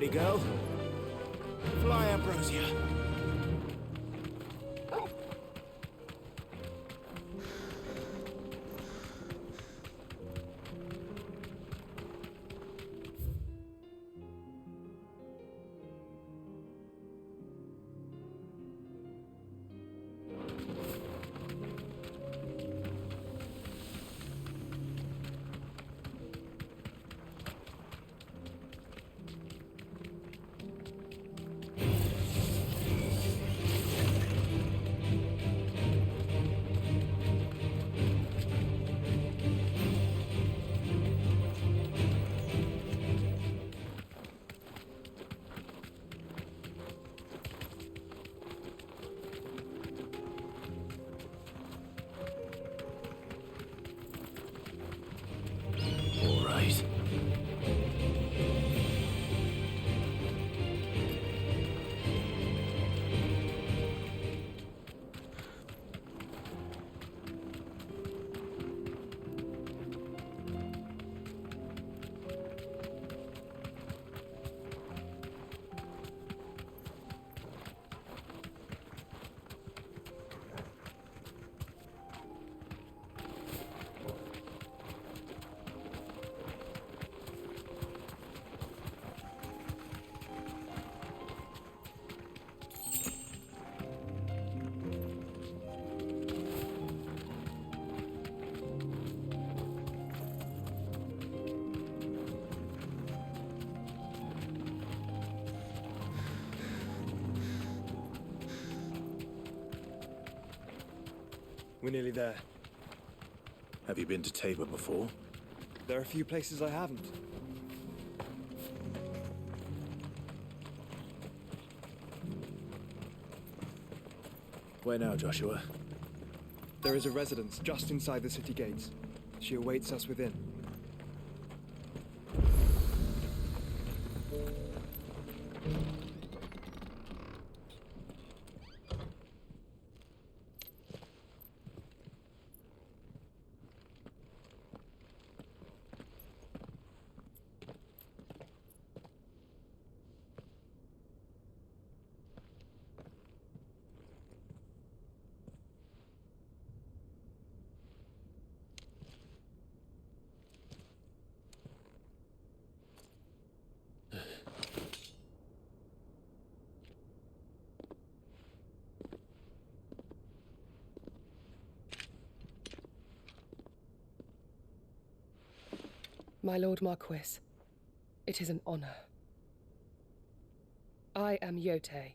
Ready, go? Fly, Ambrosia. We're nearly there. Have you been to Tabor before? There are a few places I haven't. Where now, Joshua? There is a residence just inside the city gates. She awaits us within. My Lord Marquis, it is an honor. I am Yote,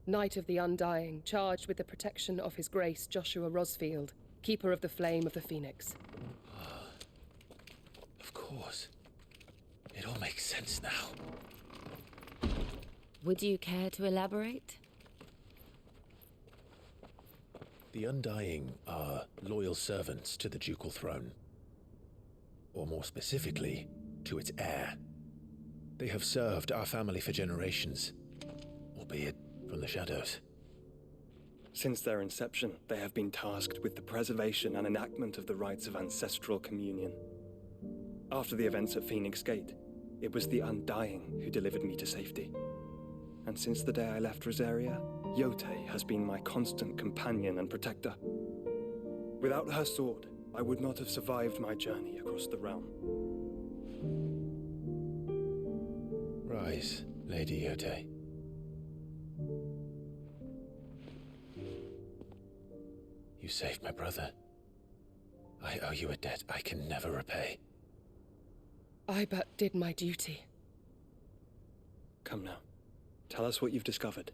Knight of the Undying, charged with the protection of His Grace Joshua Rosfield, Keeper of the Flame of the Phoenix. Of course. It all makes sense now. Would you care to elaborate? The Undying are loyal servants to the ducal throne. Or more specifically, to its heir. They have served our family for generations, albeit from the shadows. Since their inception, they have been tasked with the preservation and enactment of the rites of ancestral communion. After the events at Phoenix Gate, it was the Undying who delivered me to safety. And since the day I left Rosaria, Yote has been my constant companion and protector. Without her sword, I would not have survived my journey across the realm. Rise, Lady Yote. You saved my brother. I owe you a debt I can never repay. I but did my duty. Come now. Tell us what you've discovered.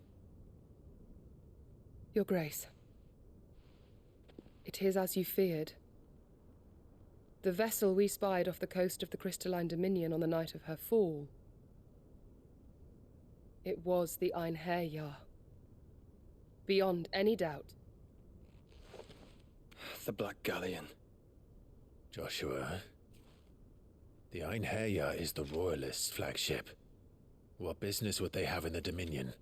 Your Grace. It is as you feared. The vessel we spied off the coast of the Crystalline Dominion on the night of her fall. It was the Einherjar. Beyond any doubt. The Black Galleon. Joshua, the Einherjar is the Royalists' flagship. What business would they have in the Dominion?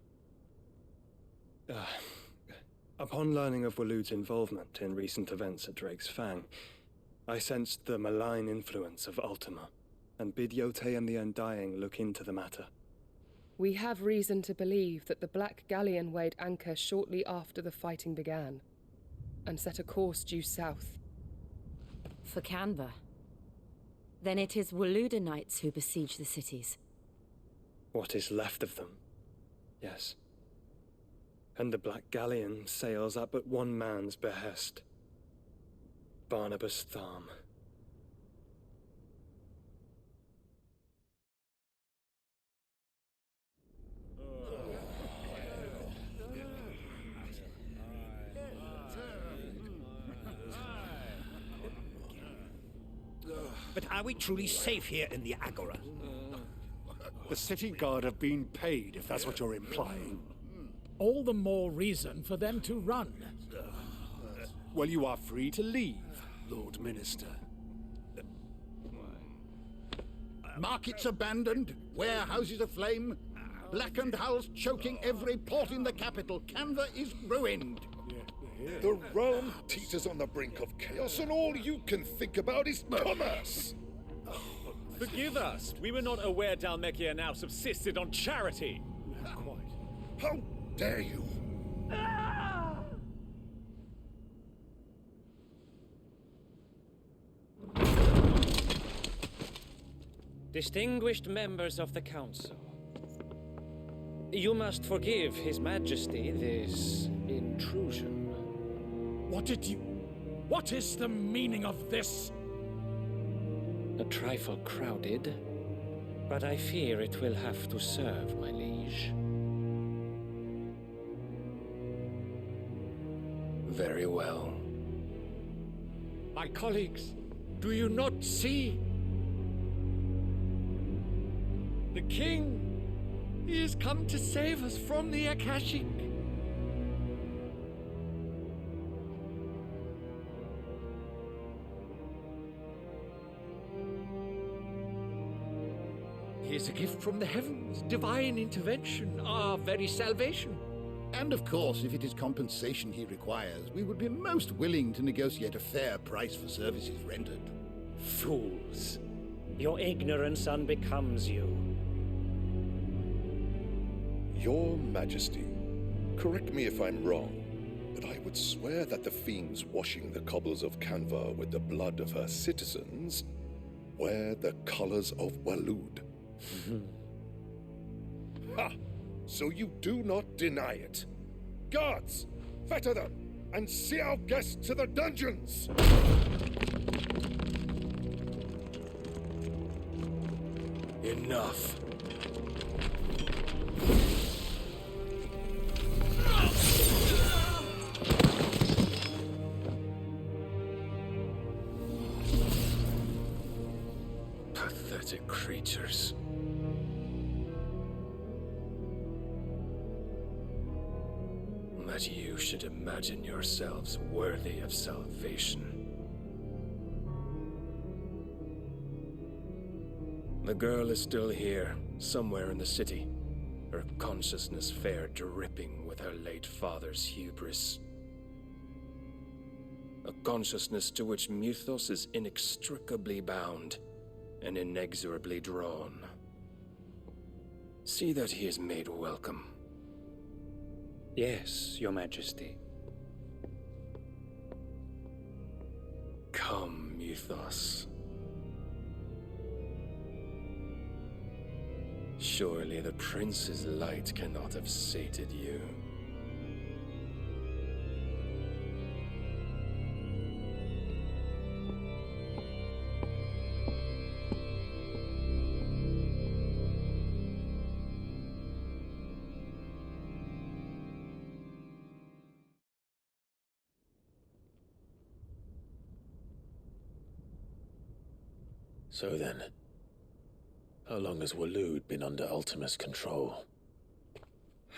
Upon learning of Waloed's involvement in recent events at Drake's Fang, I sensed the malign influence of Ultima, and bid Yote and the Undying look into the matter. We have reason to believe that the Black Galleon weighed anchor shortly after the fighting began, and set a course due south. For Canva. Then it is Waluda Knights who besiege the cities. What is left of them, yes. And the Black Galleon sails at but one man's behest. Barnabas Tharm. But are we truly safe here in the Agora? The city guard have been paid, if that's what you're implying. All the more reason for them to run. Well, you are free to leave, Lord Minister. Markets abandoned, warehouses aflame, blackened hulls choking every port in the capital. Canva is ruined. The realm teeters on the brink of chaos, and all you can think about is commerce. Forgive us. We were not aware Dhalmekia now subsisted on charity. How dare you? Distinguished members of the Council, you must forgive His Majesty this intrusion. What is the meaning of this? A trifle crowded, but I fear it will have to serve, my liege. Very well. My colleagues, do you not see? The king! He has come to save us from the Akashic! He is a gift from the heavens, divine intervention, our very salvation. And of course, if it is compensation he requires, we would be most willing to negotiate a fair price for services rendered. Fools! Your ignorance unbecomes you. Your Majesty, correct me if I'm wrong, but I would swear that the fiends washing the cobbles of Canva with the blood of her citizens wear the colors of Walud. Ha! So you do not deny it. Guards, fetter them, and see our guests to the dungeons! Enough. Pathetic creatures. That you should imagine yourselves worthy of salvation. The girl is still here, somewhere in the city, her consciousness fair dripping with her late father's hubris. A consciousness to which Mythos is inextricably bound and inexorably drawn. See that he is made welcome. Yes, Your Majesty. Come, Mythos. Surely the prince's light cannot have sated you. So then, how long has Walud been under Ultima's control?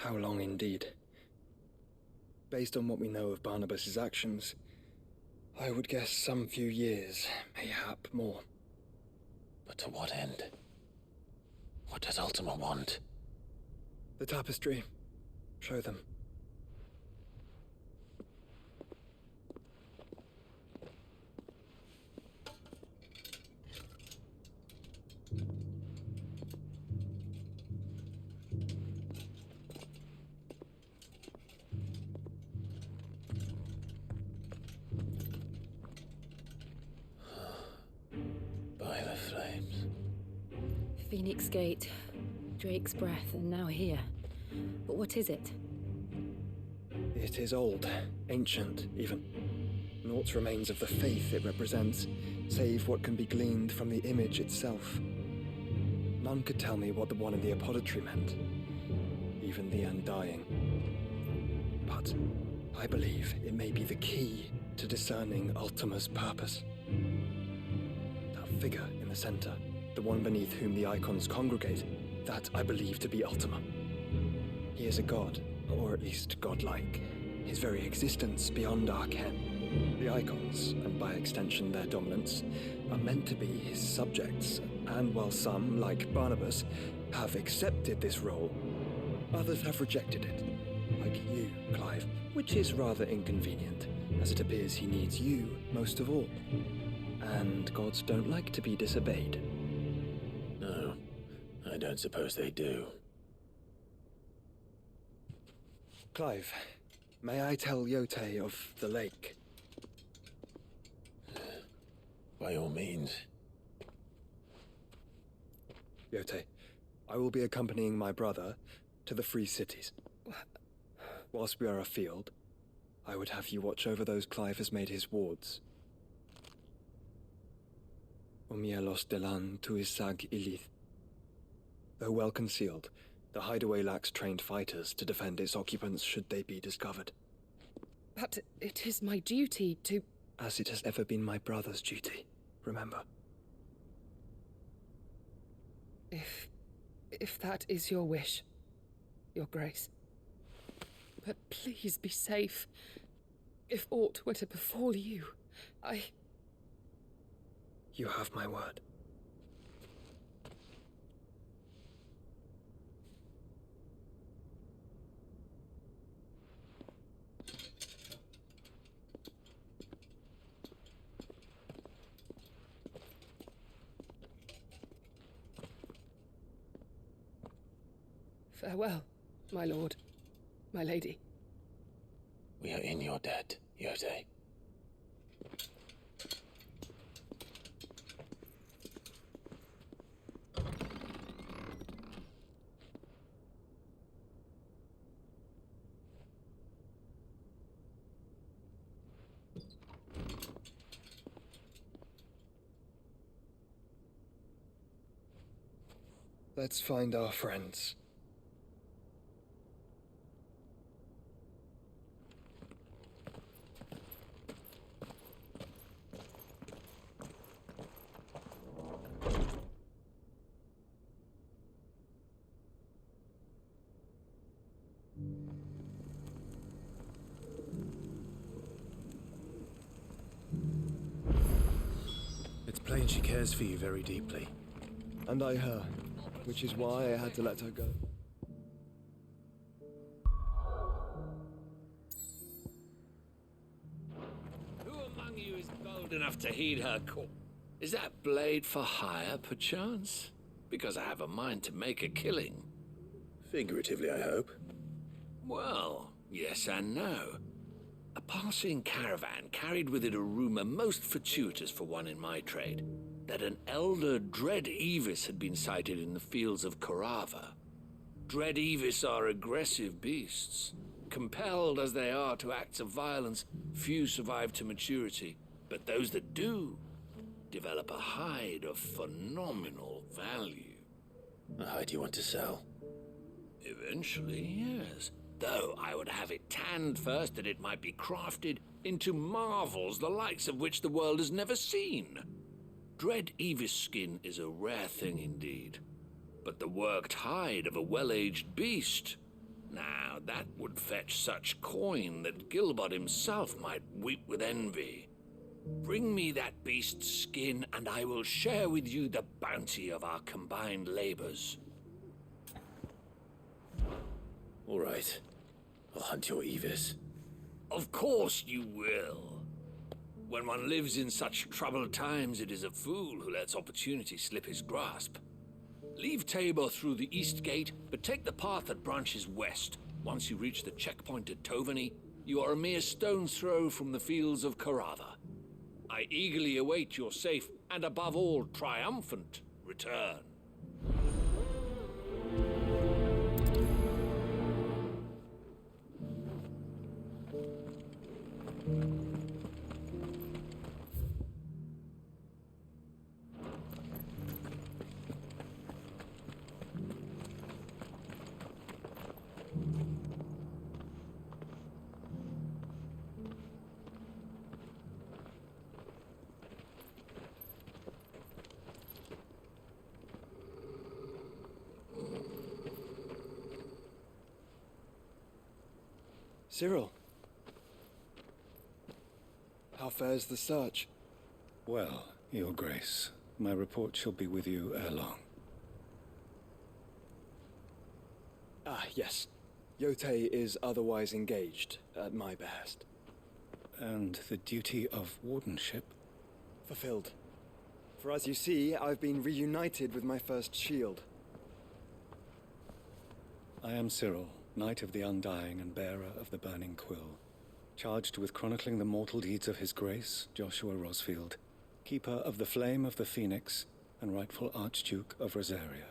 How long indeed? Based on what we know of Barnabas's actions, I would guess some few years, mayhap more. But to what end? What does Ultima want? The tapestry. Show them. Phoenix Gate, Drake's Breath, and now here. But what is it? It is old, ancient, even. Naught remains of the faith it represents, save what can be gleaned from the image itself. None could tell me what the one in the apothecary meant, even the Undying. But I believe it may be the key to discerning Ultima's purpose. That figure in the center, the one beneath whom the icons congregate, that I believe to be Ultima. He is a god, or at least godlike, his very existence beyond our ken. The icons, and by extension their dominants, are meant to be his subjects, and while some, like Barnabas, have accepted this role, others have rejected it, like you, Clive, which is rather inconvenient, as it appears he needs you most of all. And gods don't like to be disobeyed. No, I don't suppose they do. Clive, may I tell Yote of the lake? By all means. Yote, I will be accompanying my brother to the Free Cities. Whilst we are afield, I would have you watch over those Clive has made his wards. Omielos delan tuisag ilith. Though well concealed, the hideaway lacks trained fighters to defend its occupants should they be discovered. But it is my duty to... As it has ever been my brother's duty, remember. If that is your wish, Your Grace. But please be safe. If aught were to befall you, You have my word. Farewell, my lord, my lady. We are in your debt, Yote. Let's find our friends. It's plain she cares for you very deeply. And I her, which is why I had to let her go. Who among you is bold enough to heed her call? Is that blade for hire, perchance? Because I have a mind to make a killing. Figuratively, I hope. Well, yes and no. A passing caravan carried with it a rumor most fortuitous for one in my trade, that an elder Dread Evis had been sighted in the fields of Korava. Dread Evis are aggressive beasts. Compelled as they are to acts of violence, few survive to maturity, but those that do develop a hide of phenomenal value. A hide you want to sell? Eventually, yes. Though I would have it tanned first that it might be crafted into marvels the likes of which the world has never seen. Dread Evis skin is a rare thing indeed. But the worked hide of a well-aged beast, now that would fetch such coin that Gilbert himself might weep with envy. Bring me that beast's skin and I will share with you the bounty of our combined labors. All right. I'll hunt your Evis. Of course you will. When one lives in such troubled times, it is a fool who lets opportunity slip his grasp. Leave Tabor through the east gate, but take the path that branches west. Once you reach the checkpoint at Tovany, you are a mere stone's throw from the fields of Korava. I eagerly await your safe, and above all, triumphant return. Cyril. How fares the search? Well, Your Grace, my report shall be with you ere long. Ah, yes. Yotei is otherwise engaged, at my behest. And the duty of wardenship? Fulfilled. For as you see, I've been reunited with my first shield. I am Cyril, Knight of the Undying and bearer of the Burning Quill, charged with chronicling the mortal deeds of His Grace, Joshua Rosfield, Keeper of the Flame of the Phoenix and rightful Archduke of Rosaria.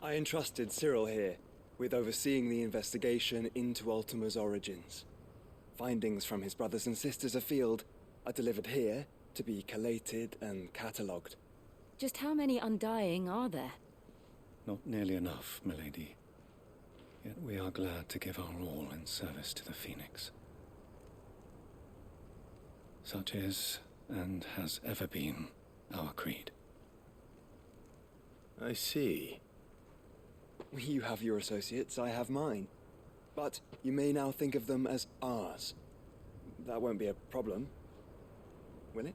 I entrusted Cyril here with overseeing the investigation into Ultima's origins. Findings from his brothers and sisters afield are delivered here to be collated and catalogued. Just how many Undying are there? Not nearly enough, milady. Yet we are glad to give our all in service to the Phoenix. Such is, and has ever been, our creed. I see. You have your associates, I have mine. But you may now think of them as ours. That won't be a problem, will it?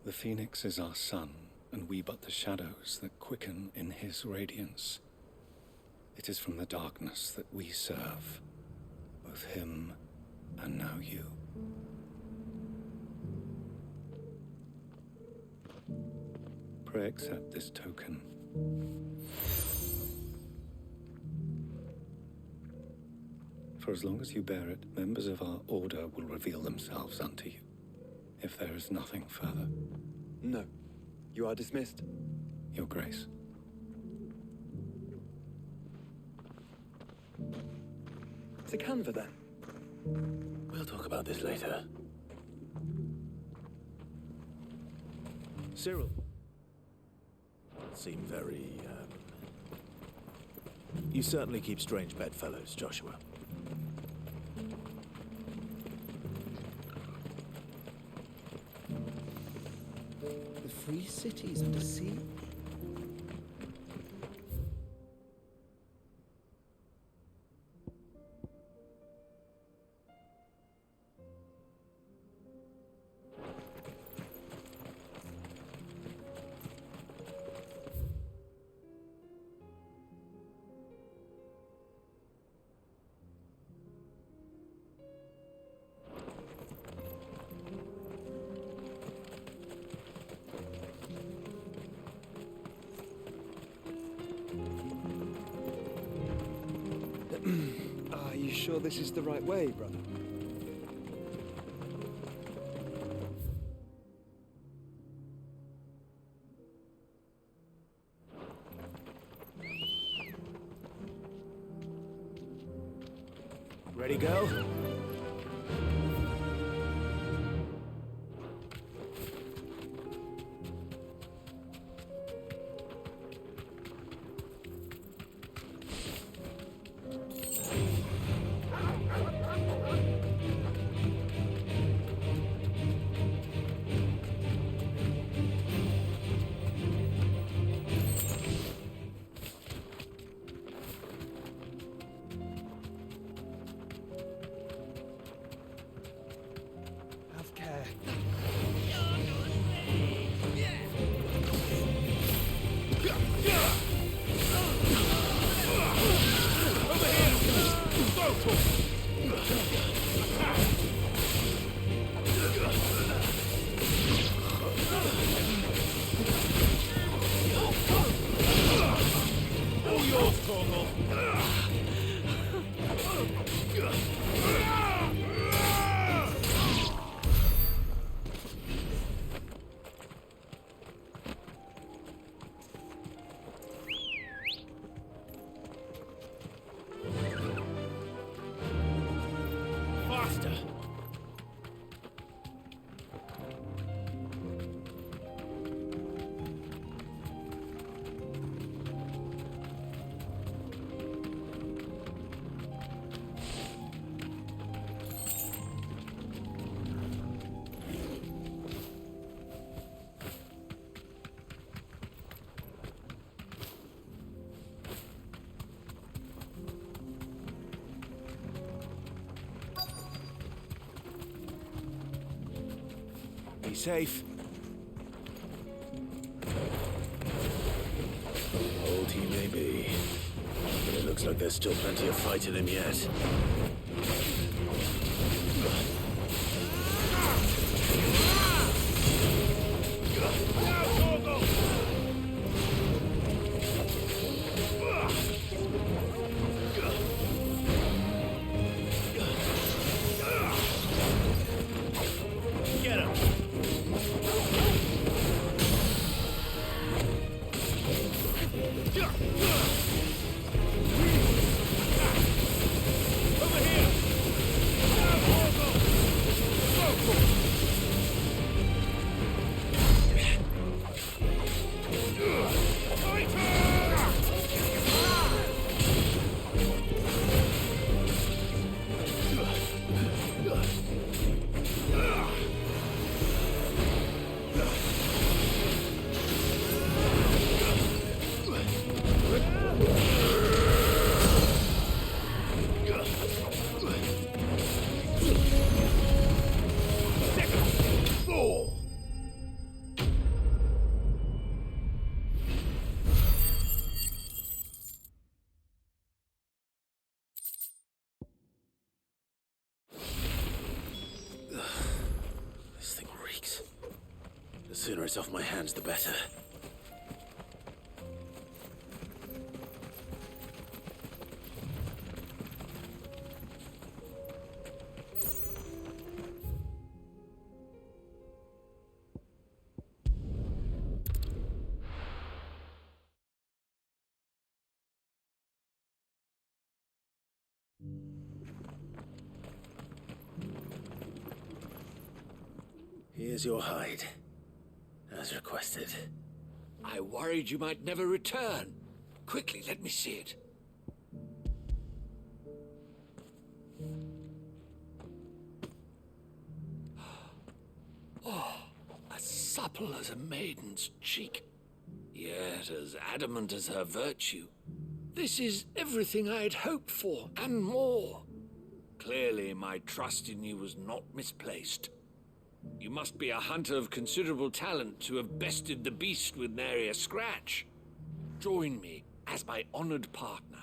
The Phoenix is our sun, and we but the shadows that quicken in his radiance. It is from the darkness that we serve, both him and now you. Pray accept this token. For as long as you bear it, members of our order will reveal themselves unto you, if there is nothing further. No. You are dismissed. Your Grace. To Canva, then. We'll talk about this later. Cyril. Seem very, You certainly keep strange bedfellows, Joshua. The free cities under siege? Are you sure this is the right way, brother? Ready, go? Be safe. Old he may be, but it looks like there's still plenty of fight in him yet. This thing reeks. The sooner it's off my hands, the better. Here's your hide, as requested. I worried you might never return. Quickly, let me see it. Oh, as supple as a maiden's cheek, yet as adamant as her virtue. This is everything I had hoped for, and more. Clearly, my trust in you was not misplaced. You must be a hunter of considerable talent to have bested the beast with nary a scratch. Join me as my honored partner.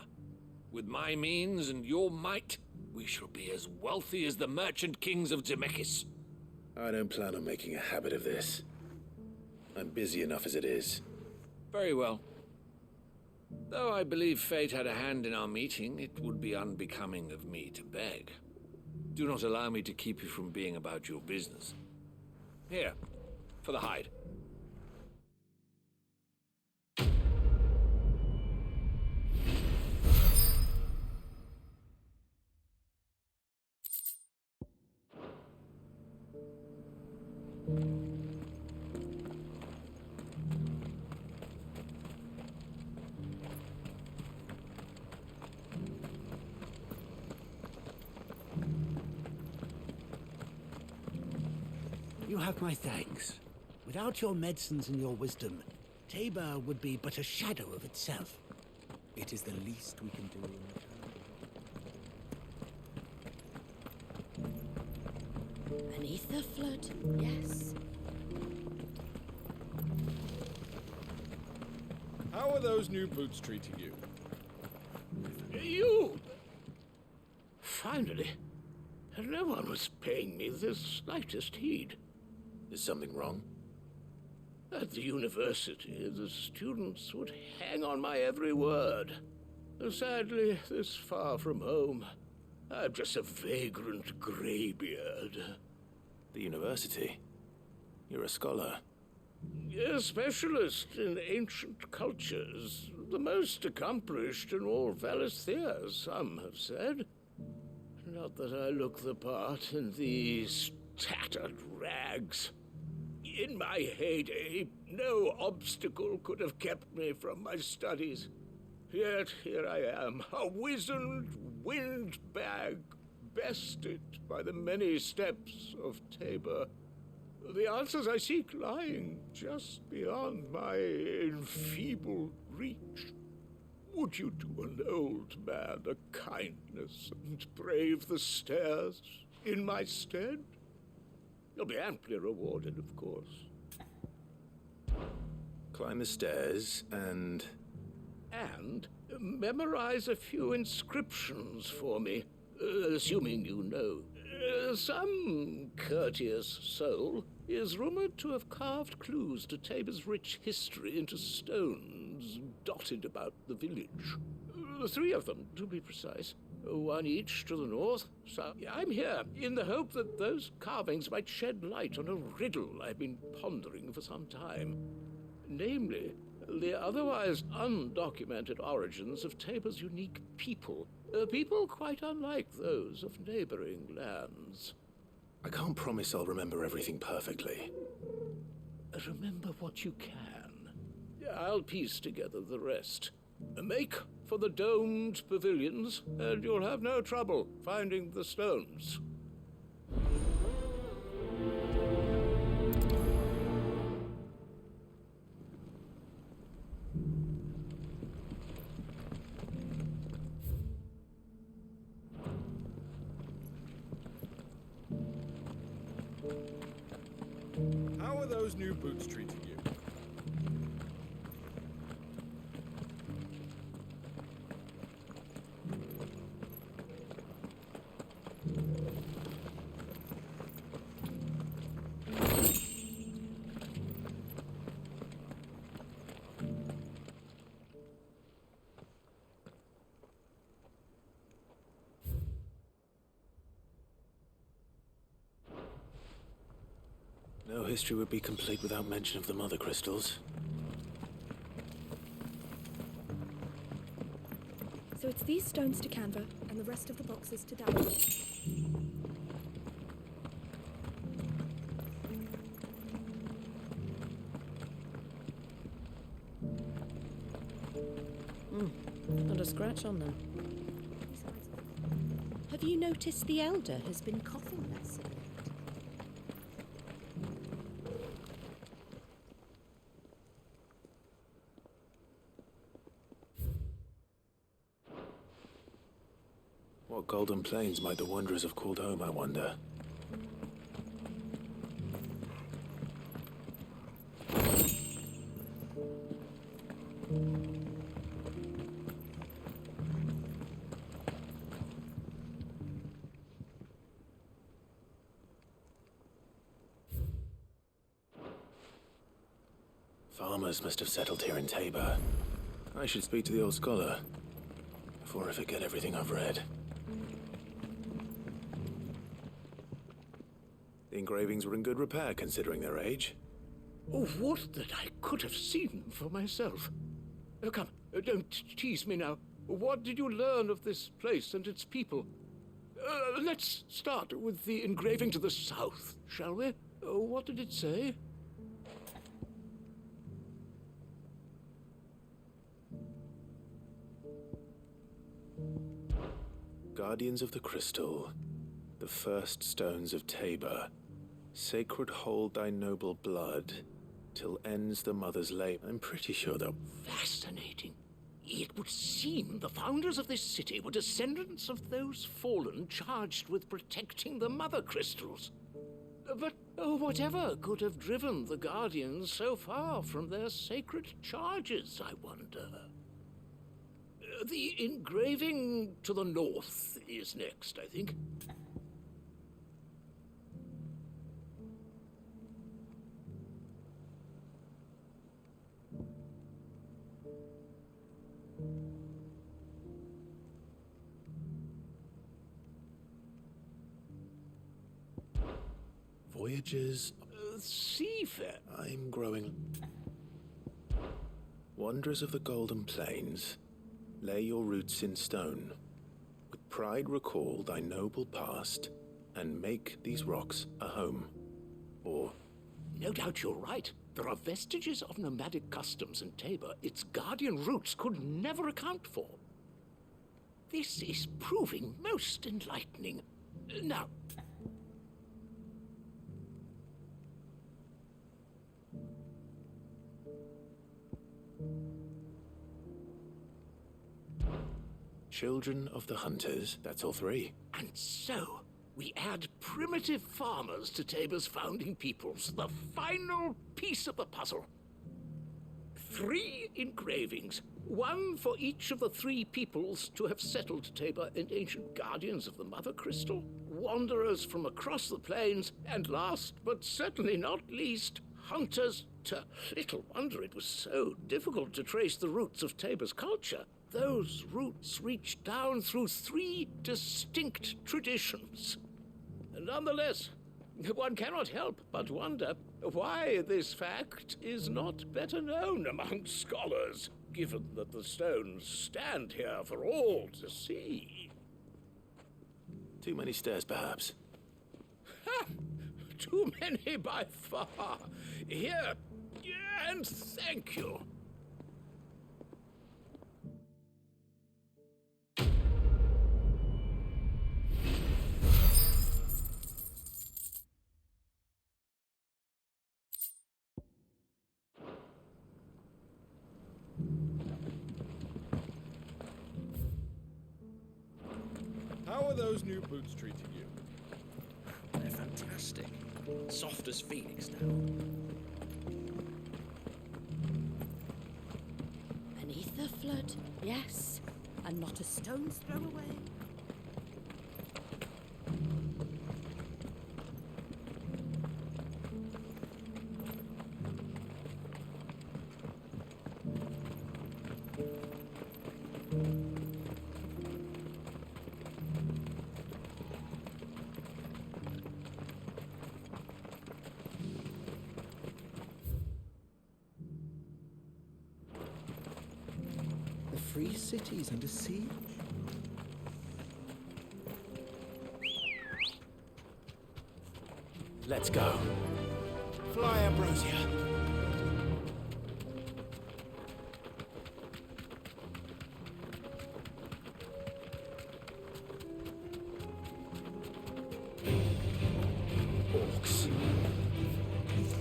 With my means and your might, we shall be as wealthy as the merchant kings of Zemeckis. I don't plan on making a habit of this. I'm busy enough as it is. Very well. Though I believe fate had a hand in our meeting, it would be unbecoming of me to beg. Do not allow me to keep you from being about your business. Here, for the hide. You have my thanks. Without your medicines and your wisdom, Tabor would be but a shadow of itself. It is the least we can do. Beneath the flood, yes. How are those new boots treating you? You! Finally. No one was paying me the slightest heed. Is something wrong? At the university, the students would hang on my every word. Sadly, this far from home, I'm just a vagrant greybeard. The university? You're a scholar. A specialist in ancient cultures. The most accomplished in all Valisthea, some have said. Not that I look the part in these tattered rags. In my heyday, no obstacle could have kept me from my studies. Yet here I am, a wizened windbag, bested by the many steps of Tabor. The answers I seek lying just beyond my enfeebled reach. Would you do an old man a kindness and brave the stairs in my stead? You'll be amply rewarded, of course. Climb the stairs and... And memorize a few inscriptions for me, assuming you know. Some courteous soul is rumored to have carved clues to Tabor's rich history into stones dotted about the village. 3 of them, to be precise. 1 each to the north. So I'm here in the hope that those carvings might shed light on a riddle I've been pondering for some time. Namely, the otherwise undocumented origins of Tabor's unique people. People quite unlike those of neighboring lands. I can't promise I'll remember everything perfectly. Remember what you can. I'll piece together the rest. Make for the domed pavilions, and you'll have no trouble finding the stones. How are those new boots treating you? No history would be complete without mention of the mother crystals. So it's these stones to Canva, and the rest of the boxes to Dad. Not a scratch on them. Have you noticed the Elder has been coughing less? What golden plains might the wanderers have called home, I wonder? Farmers must have settled here in Tabor. I should speak to the old scholar before I forget everything I've read. The engravings were in good repair, considering their age. Oh, would that I could have seen them for myself. Come, don't tease me now. What did you learn of this place and its people? Let's start with the engraving to the south, shall we? What did it say? Guardians of the Crystal, the first stones of Tabor. Sacred hold thy noble blood, till ends the mother's labor. I'm pretty sure they'll... Fascinating. It would seem the founders of this city were descendants of those fallen charged with protecting the mother crystals. But whatever could have driven the Guardians so far from their sacred charges, I wonder? The engraving to the north is next, I think. Voyages... seafair. I'm growing... Wanderers of the Golden Plains, lay your roots in stone. With pride recall thy noble past, and make these rocks a home. Or... No doubt you're right. There are vestiges of nomadic customs in Tabor its guardian roots could never account for. This is proving most enlightening. Now... Children of the Hunters, that's all 3. And so, We add primitive farmers to Tabor's founding peoples, the final piece of the puzzle. 3 engravings, one for each of the 3 peoples to have settled Tabor and ancient guardians of the Mother Crystal, wanderers from across the plains, and last but certainly not least, hunters to... Little wonder it was so difficult to trace the roots of Tabor's culture. Those roots reach down through 3 distinct traditions. Nonetheless, one cannot help but wonder why this fact is not better known among scholars, given that the stones stand here for all to see. Too many stairs, perhaps. Ha! Too many by far. Here, and thank you. How are those new boots treating you? They're fantastic. Soft as Phoenix now. An ether flood, yes. And not a stone's throw away. Free cities under siege? Let's go. Fly, Ambrosia. Orcs.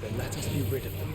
Then let us be rid of them.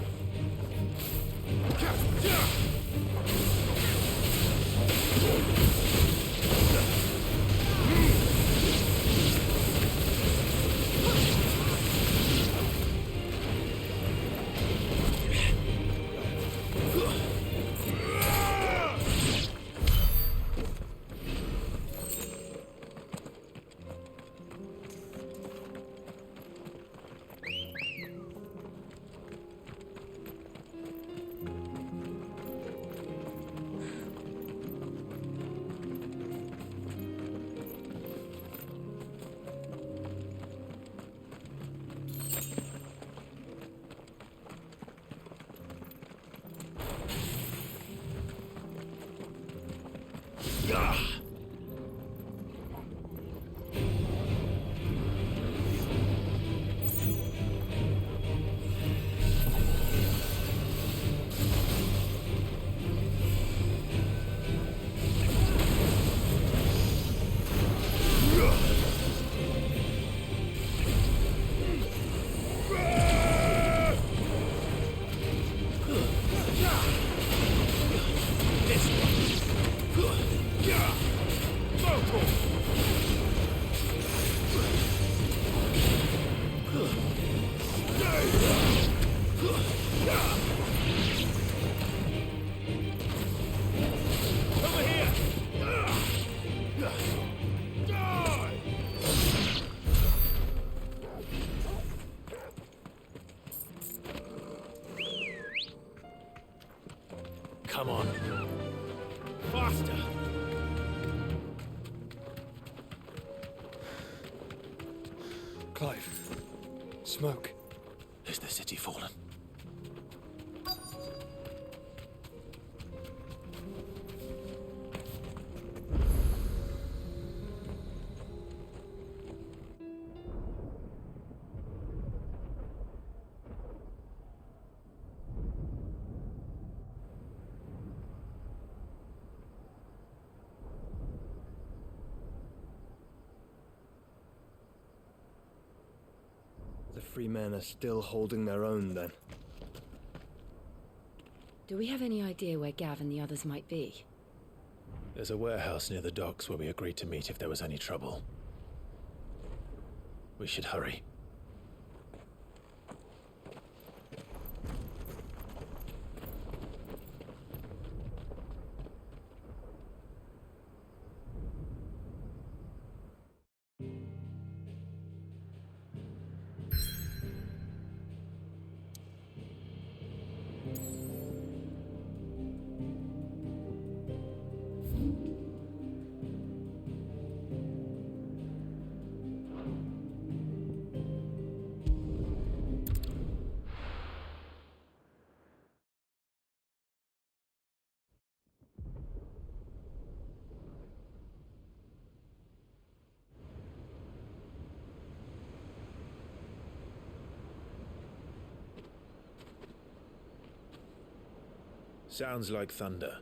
Come on. Faster! Clive. Smoke. Is the city fallen? The free men are still holding their own, then. Do we have any idea where Gav and the others might be? There's a warehouse near the docks where we agreed to meet if there was any trouble. We should hurry. Sounds like thunder.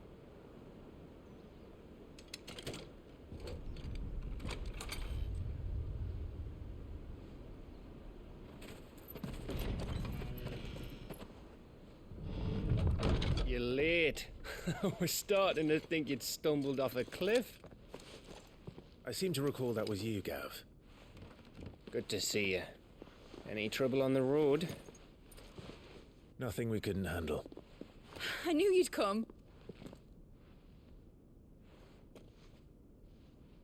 You're late. We're starting to think you'd stumbled off a cliff. I seem to recall that was you, Gav. Good to see you. Any trouble on the road? Nothing we couldn't handle. I knew you'd come.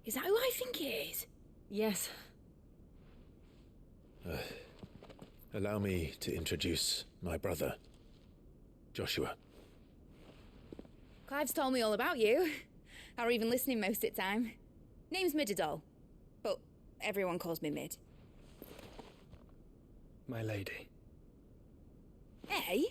Is that who I think it is? Yes. Allow me to introduce my brother, Joshua. Clive's told me all about you. Or even listening most of the time. Name's Midadol, but everyone calls me Mid. My lady. Hey?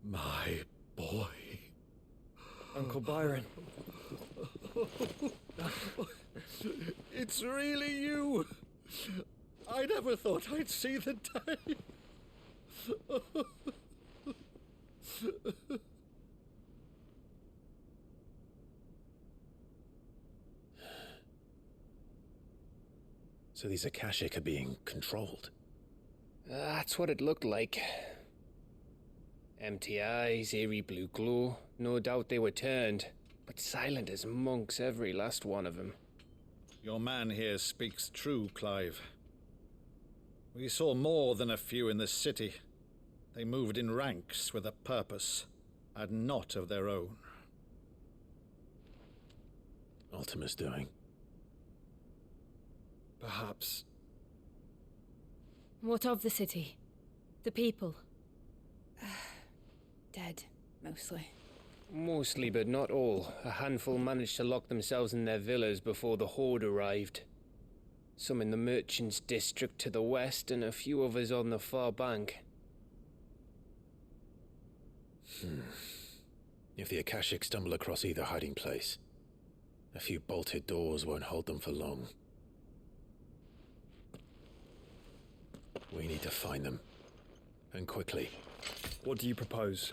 My boy. Uncle Byron. It's really you. I never thought I'd see the day. So these Akashic are being controlled. That's what it looked like. Empty eyes, eerie blue glow. No doubt they were turned, but silent as monks, every last one of them. Your man here speaks true, Clive. We saw more than a few in this city. They moved in ranks with a purpose, and not of their own. Ultima's doing. Perhaps. What of the city? The people? Dead, mostly. Mostly, but not all. A handful managed to lock themselves in their villas before the Horde arrived. Some in the Merchants' District to the west, and a few others on the far bank. If the Akashic stumble across either hiding place, a few bolted doors won't hold them for long. We need to find them. And quickly. What do you propose?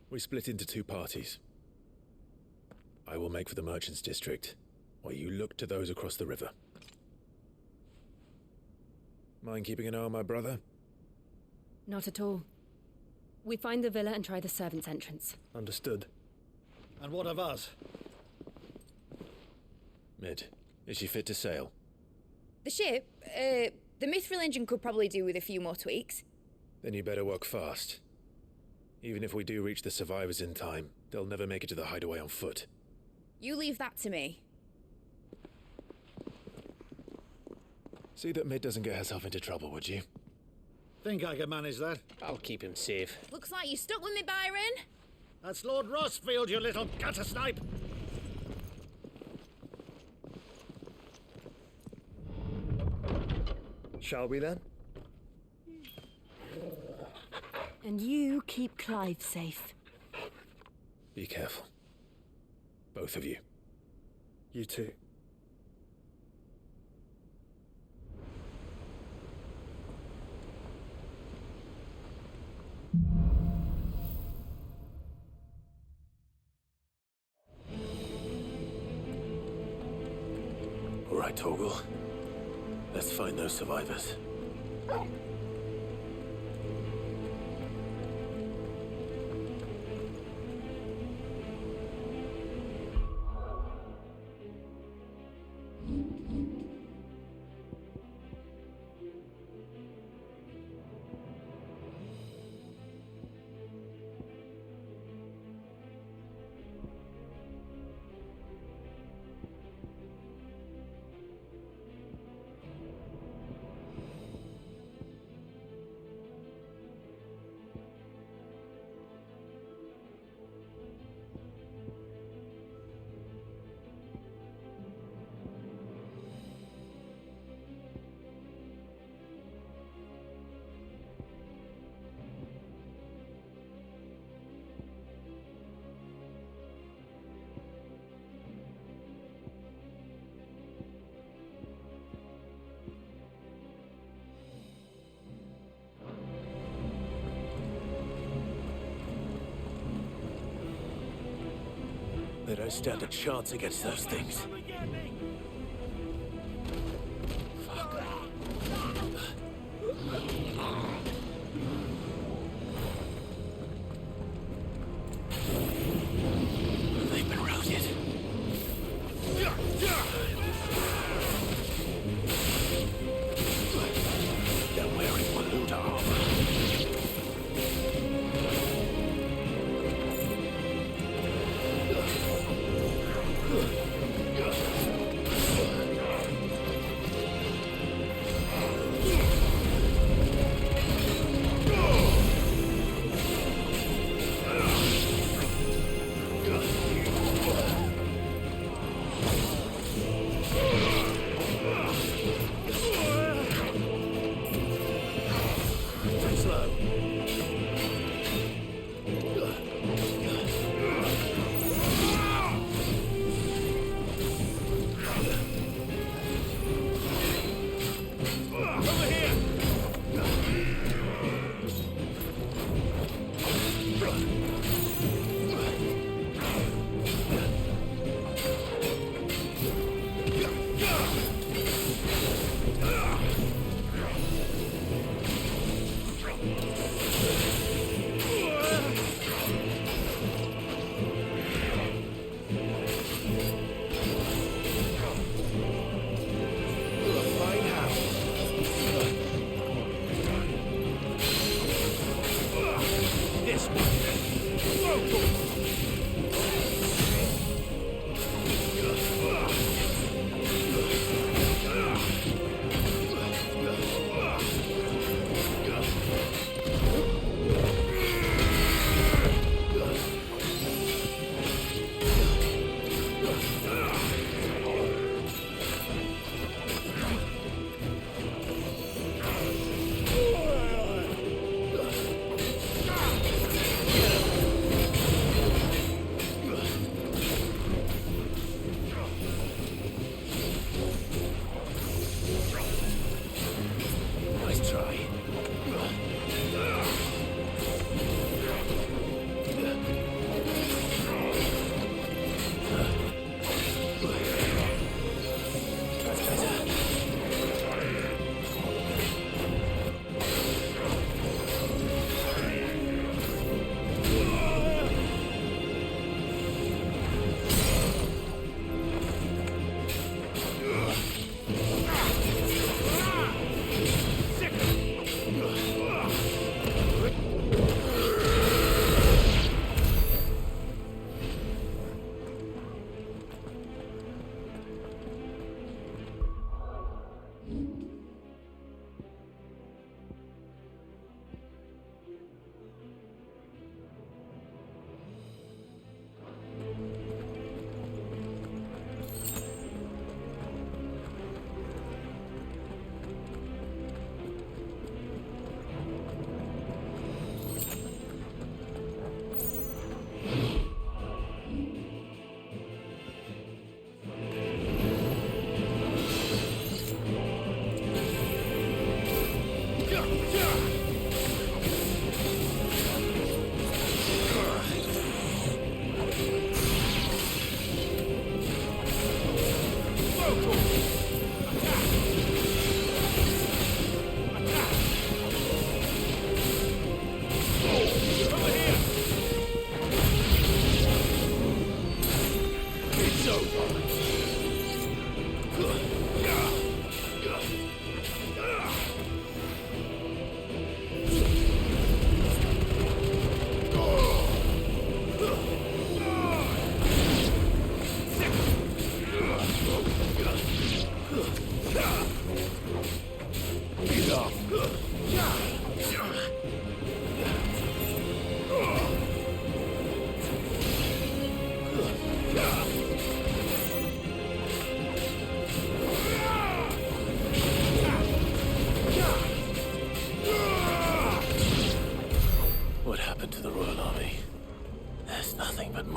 We split into two parties. I will make for the Merchants' District, while you look to those across the river. Mind keeping an eye on my brother? Not at all. We find the villa and try the servants' entrance. Understood. And what of us? Mid, is she fit to sail? The ship, the Mithril engine could probably do with a few more tweaks. Then you better work fast. Even if we do reach the survivors in time, they'll never make it to the hideaway on foot. You leave that to me. See that Mid doesn't get herself into trouble, would you? Think I can manage that? I'll keep him safe. Looks like you stuck with me, Byron. That's Lord Rossfield, you little gutter snipe! Shall we then? And you keep Clive safe. Be careful. Both of you. You too. All right. right, Torgal. Let's find those survivors. They don't stand a chance against those things. They've been routed. They're wearing Waluda armor.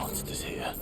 monsters here.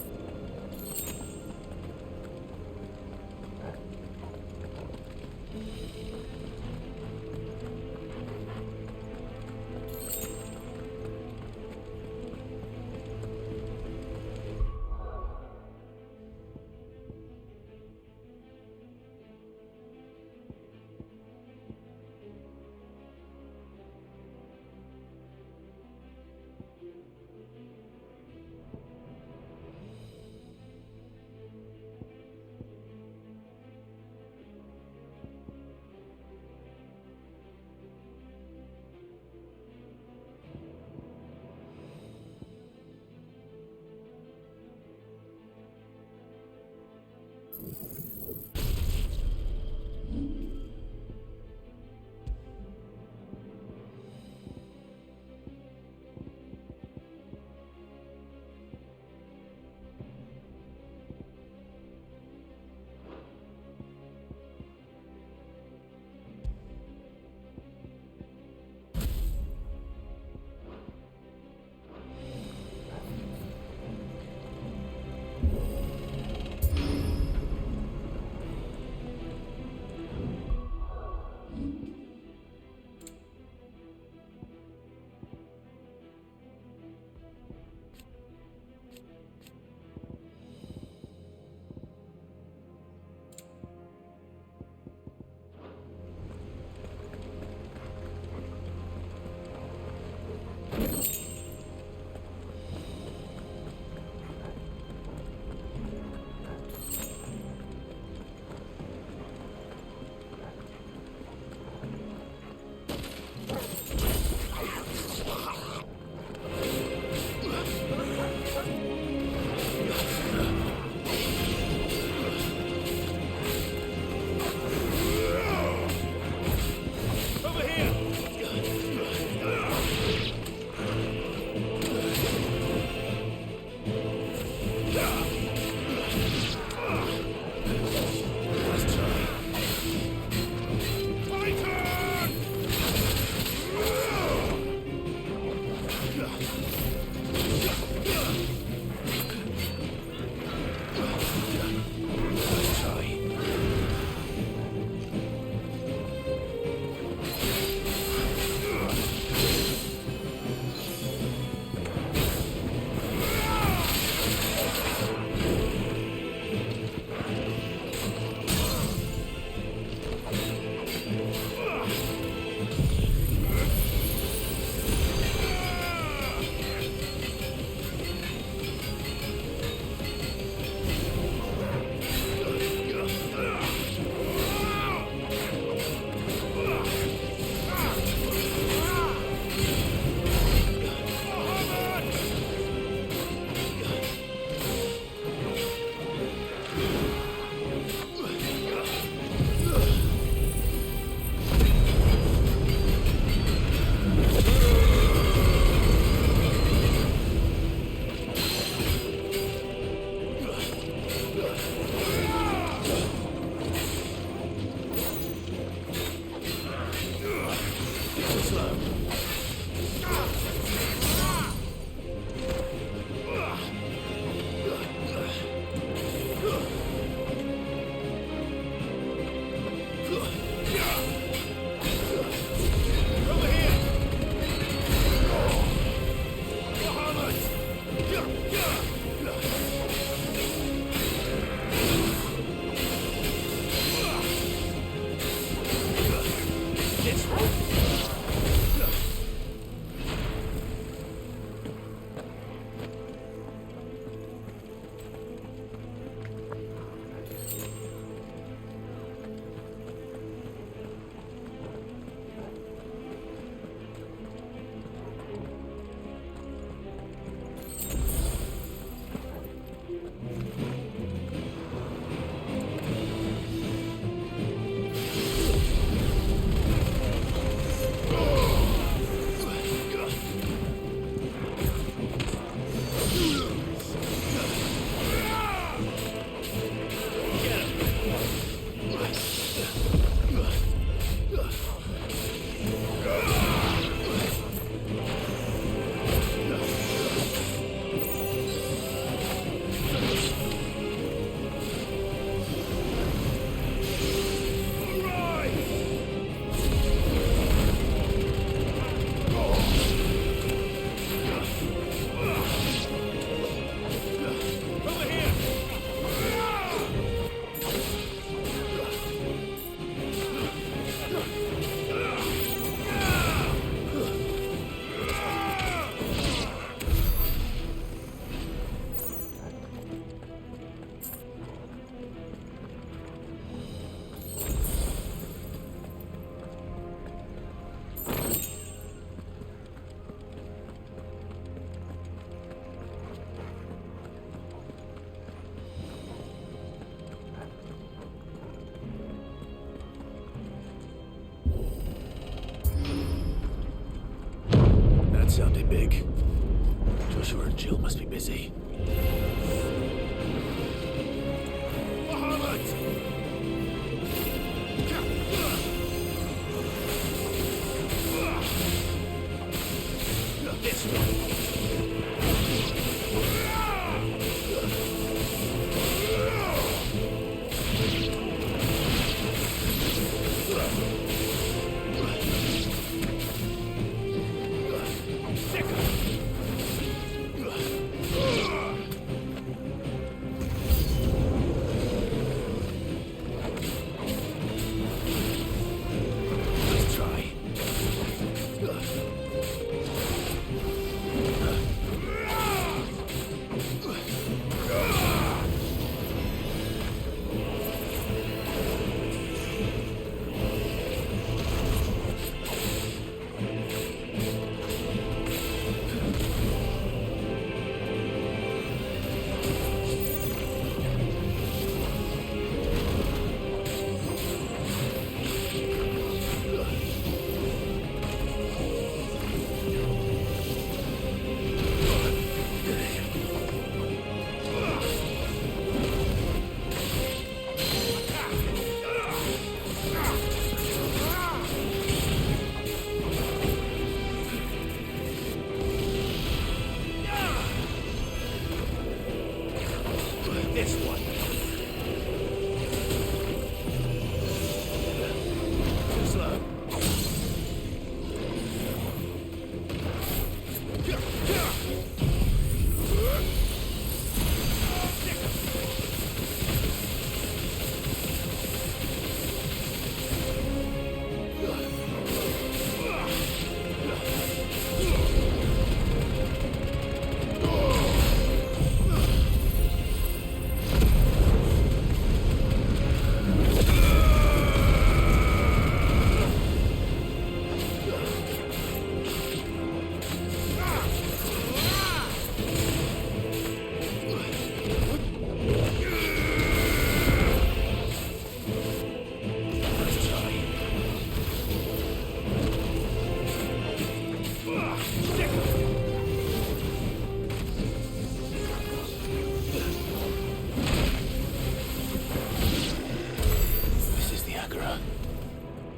That sounded big. Joshua and Jill must be busy. This one. This one. Too slow.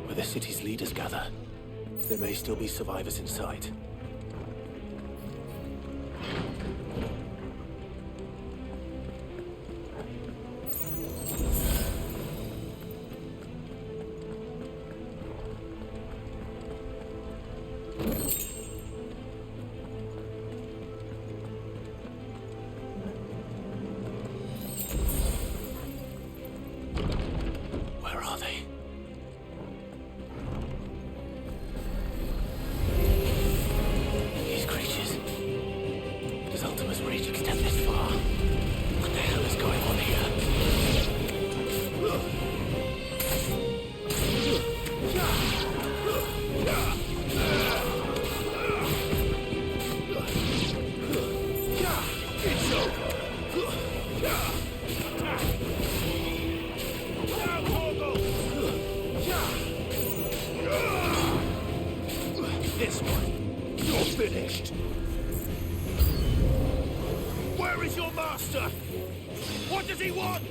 Where the city's leaders gather. There may still be survivors in sight. Where are they? These creatures. Does Ultima's reach extend this far? What the hell is going on here? It's over! This one, you're finished. Where is your master? What does he want?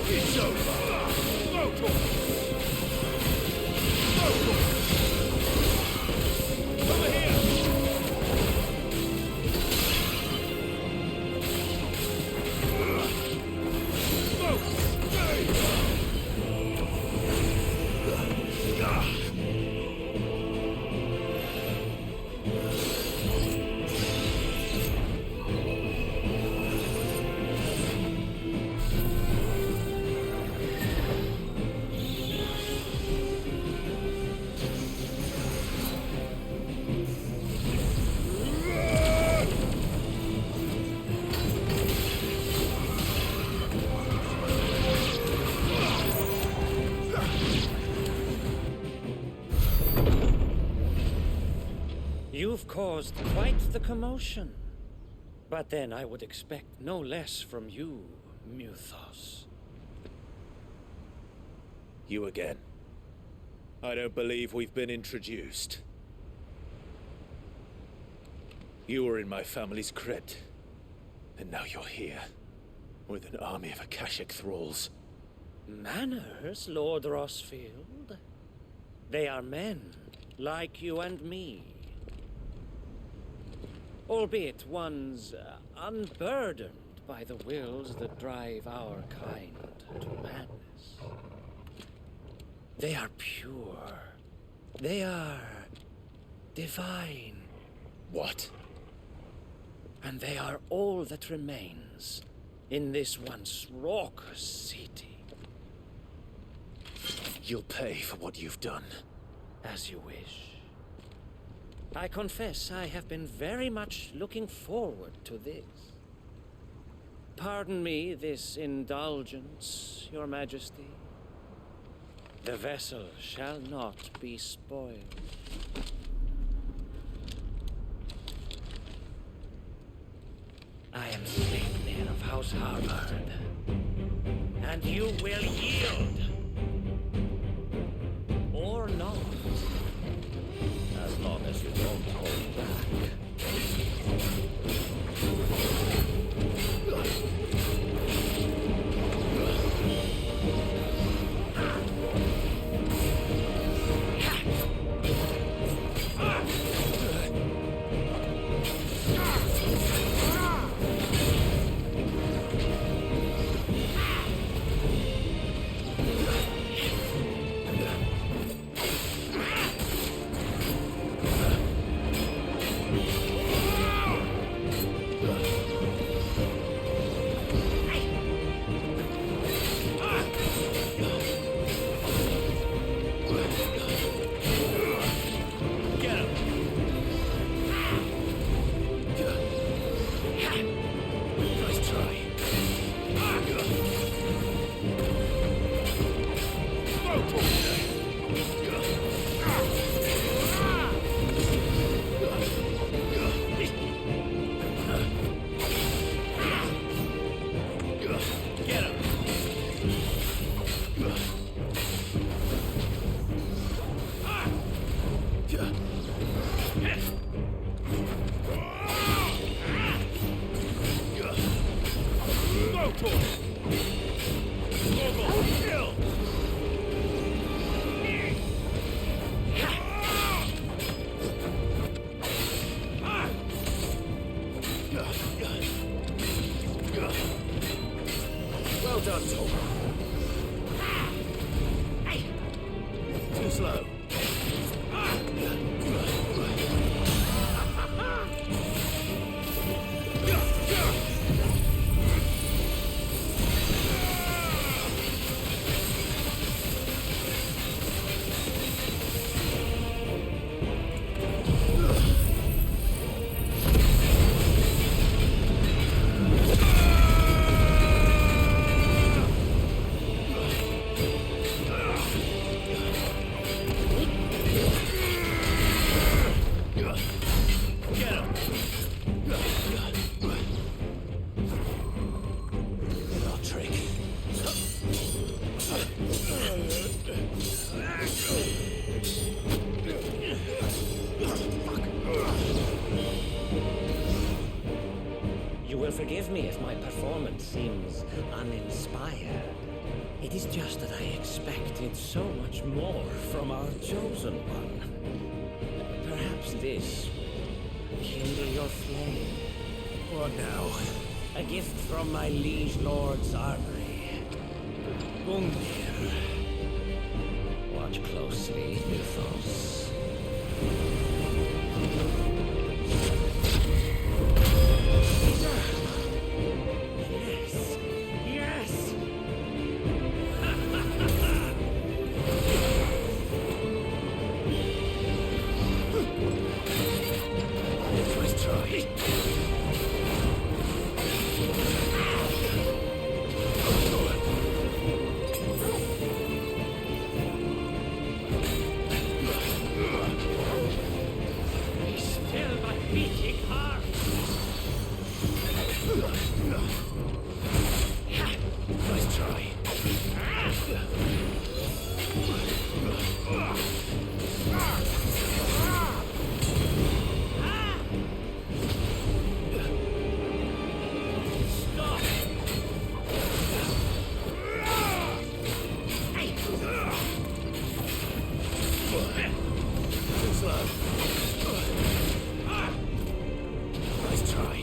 It's over. No talk. No talk. Over here. You've caused quite the commotion. But then I would expect no less from you, Muthos. You again. I don't believe we've been introduced. You were in my family's crypt, and now you're here, with an army of Akashic thralls. Manners, Lord Rosfield? They are men, like you and me. Albeit ones unburdened by the wills that drive our kind to madness. They are pure. They are divine. What? And they are all that remains in this once raucous city. You'll pay for what you've done. As you wish. I confess I have been very much looking forward to this. Pardon me this indulgence, Your Majesty. The vessel shall not be spoiled. I am Sleipnir of House Harvard, and you will yield. Or not. As long as you don't hold back. Well done, Tom. Too slow. You will forgive me if my performance seems uninspired. It is just that I expected so much more from our chosen one. Perhaps this will kindle your flame. What now? A gift from my liege lord's armory. Gungnir. Watch closely, Mythos. Nice try. Too slow. Nice try.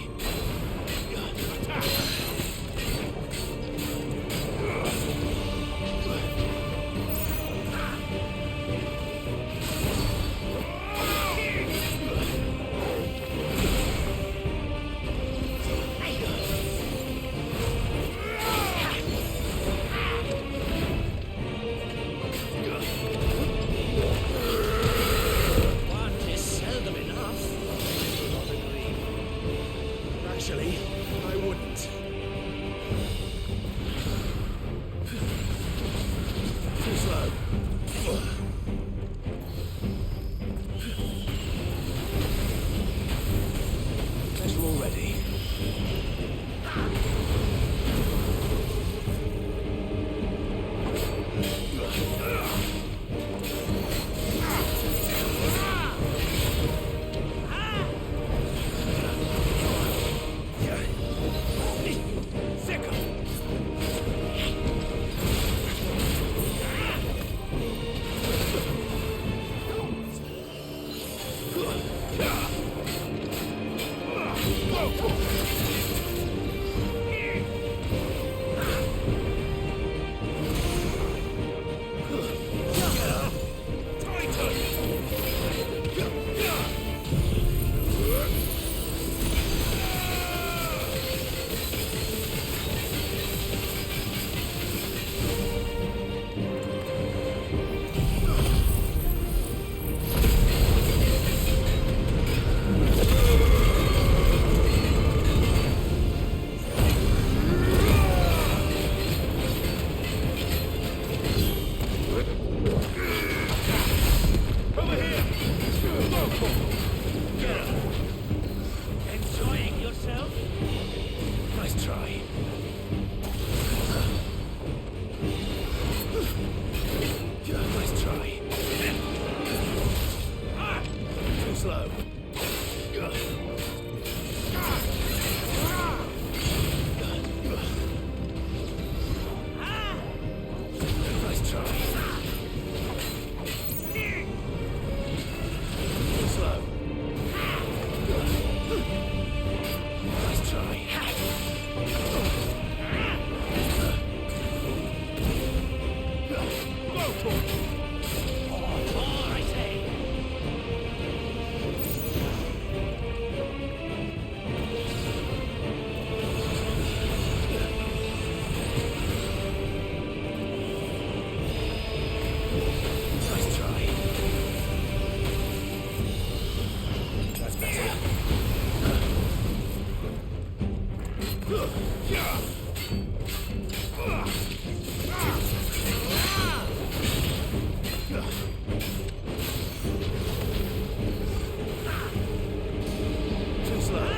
One is seldom enough. Not agree. Actually, I wouldn't. Too slow. Pleasure already. Enjoying yourself? Nice try. Nice try. Too slow. Nice try. Too slow. Nice try. More, I say. Nice try. That's better. Too slow. Too slow.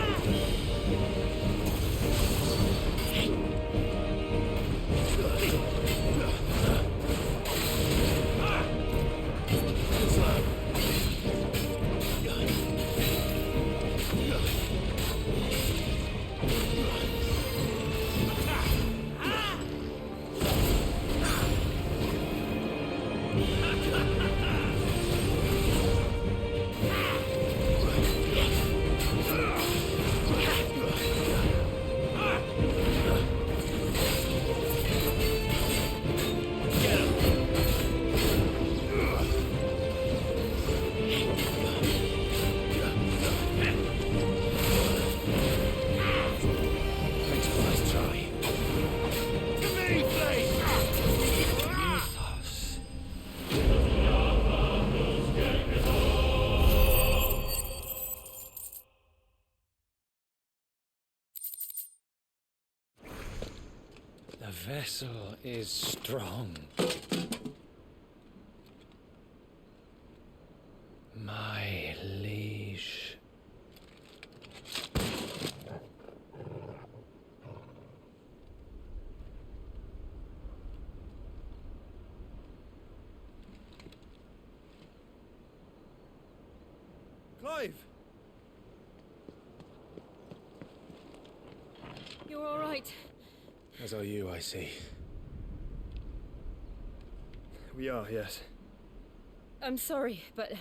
Thanks for a nice try. The vessel is strong. My liege. alive! You're all right. As are you, I see. We are, yes. I'm sorry, but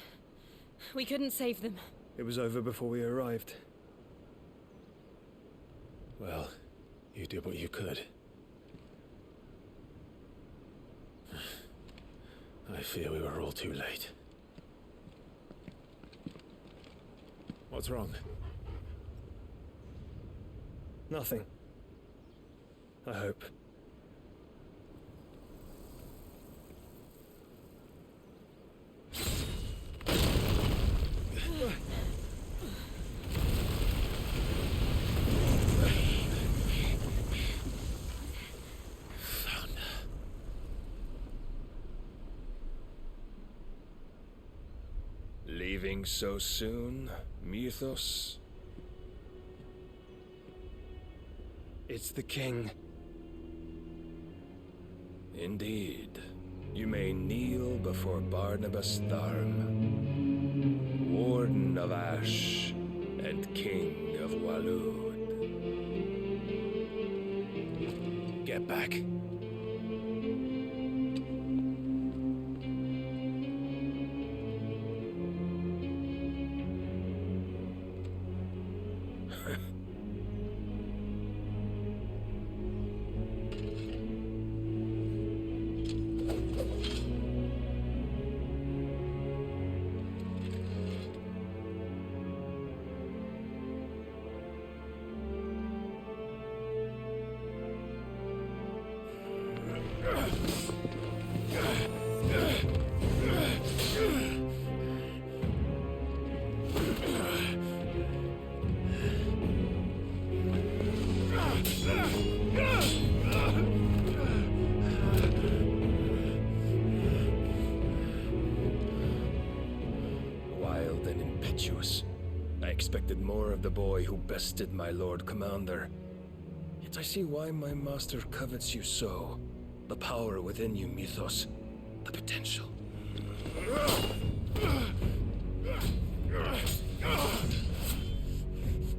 we couldn't save them. It was over before we arrived. Well, you did what you could. I fear we were all too late. What's wrong? Nothing. I hope. Leaving so soon, Mythos? It's the king. Indeed. You may kneel before Barnabas Tharm, Warden of Ash and King of Waloed. Get back. Wild and impetuous. I expected more of the boy who bested my Lord Commander. Yet I see why my master covets you so. The power within you, Mythos. The potential.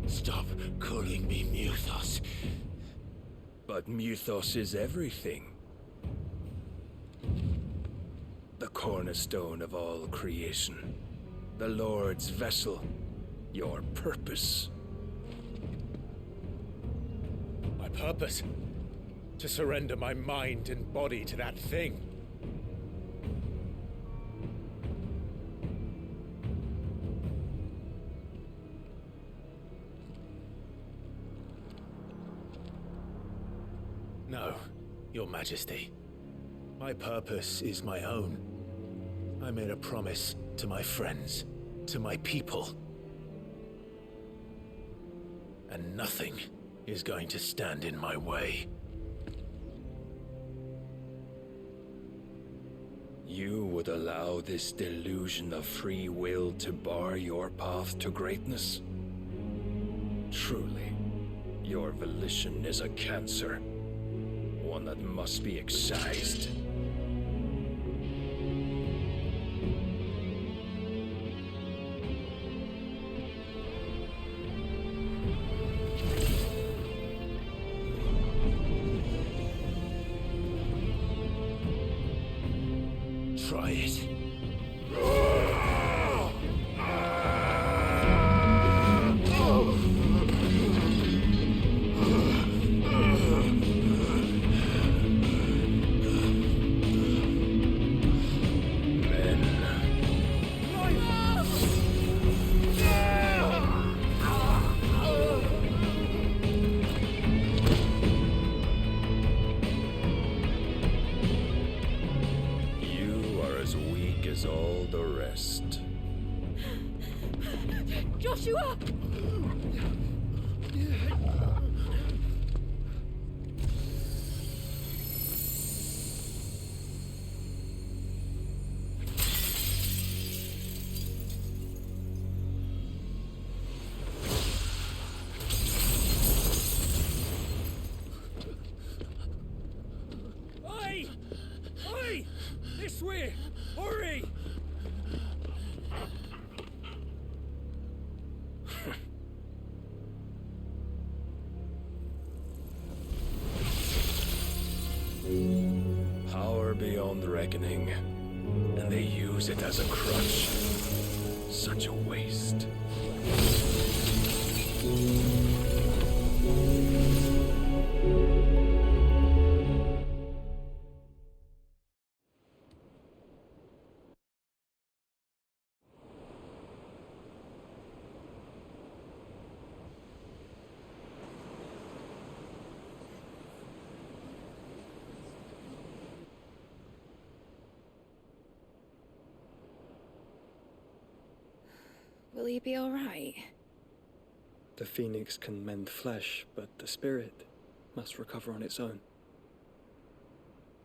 Stop calling me Mythos. But Mythos is everything. The cornerstone of all creation. The Lord's vessel. Your purpose. My purpose? To surrender my mind and body to that thing. No, Your Majesty. My purpose is my own. I made a promise to my friends, to my people. And nothing is going to stand in my way. You would allow this delusion of free will to bar your path to greatness? Truly, your volition is a cancer. One that must be excised. Try it. All the rest. Joshua! Oi! Oi! This way! Hurry! on the reckoning, and they use it as a crutch. Such a waste. Will he be all right? The phoenix can mend flesh, but the spirit must recover on its own.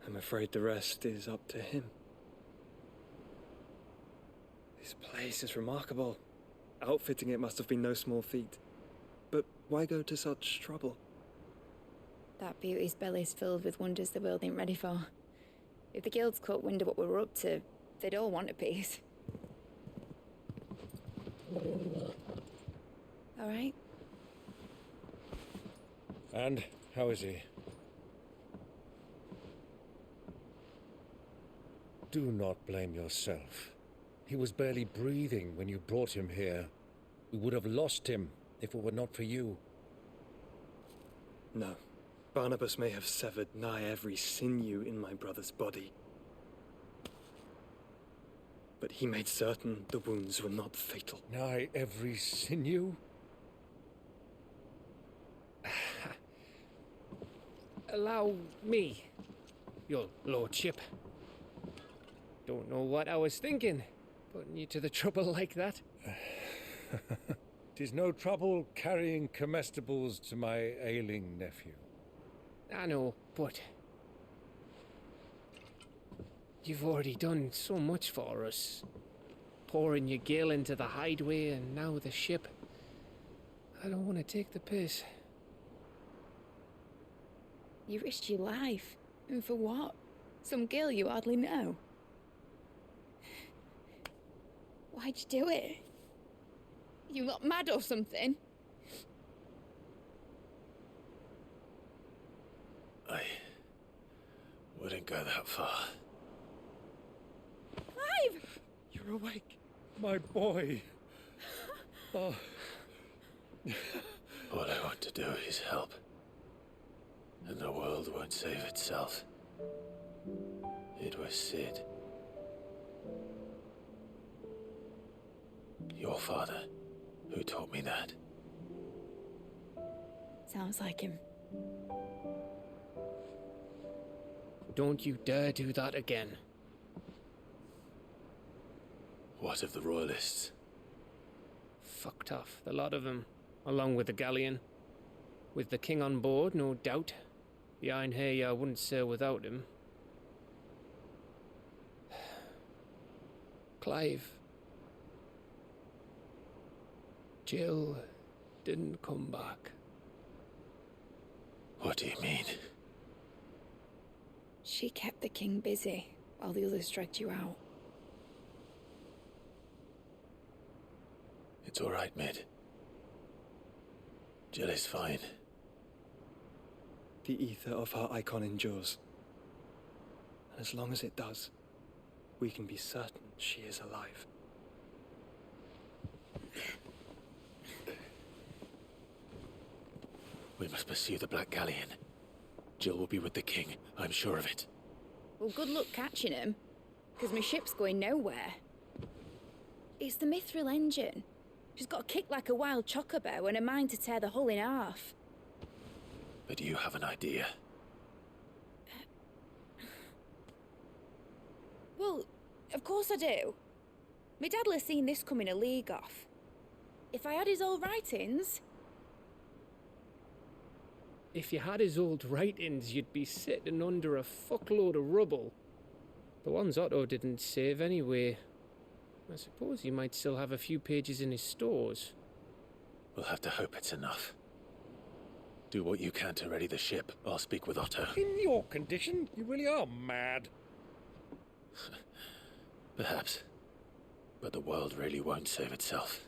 I'm afraid the rest is up to him. This place is remarkable. Outfitting it must have been no small feat. But why go to such trouble? That beauty's belly's filled with wonders the world ain't ready for. If the guilds caught wind of what we were up to, they'd all want a piece. All right? And how is he? Do not blame yourself. He was barely breathing when you brought him here. We would have lost him if it were not for you. No. Barnabas may have severed nigh every sinew in my brother's body. But he made certain the wounds were not fatal. Nigh every sinew? Allow me, your lordship. Don't know what I was thinking, putting you to the trouble like that. 'Tis no trouble carrying comestibles to my ailing nephew. I know, but you've already done so much for us. Pouring your gale into the hideaway and now the ship. I don't want to take the piss. You risked your life. And for what? Some girl you hardly know. Why'd you do it? You not mad or something? I wouldn't go that far. Clive! You're awake, my boy. Oh. All I want to do is help. And the world won't save itself. It was Sid. Your father, who taught me that. Sounds like him. Don't you dare do that again. What of the royalists? Fucked off, the lot of them, along with the galleon. With the king on board, no doubt. Behind here, I wouldn't sail without him. Clive. Jill didn't come back. What do you mean? She kept the king busy while the others dragged you out. It's all right, Mid. Jill is fine. The ether of her icon endures. And as long as it does, we can be certain she is alive. We must pursue the Black Galleon. Jill will be with the king, I'm sure of it. Well, good luck catching him, because my ship's going nowhere. It's the Mithril engine. She's got a kick like a wild chocobo and a mind to tear the hull in half. But you have an idea. Well, of course I do. My dad'll have seen this coming a league off. If I had his old writings... If you had his old writings, you'd be sitting under a fuckload of rubble. The ones Otto didn't save anyway. I suppose he might still have a few pages in his stores. We'll have to hope it's enough. Do what you can to ready the ship. I'll speak with Otto. In your condition, you really are mad. Perhaps. But the world really won't save itself.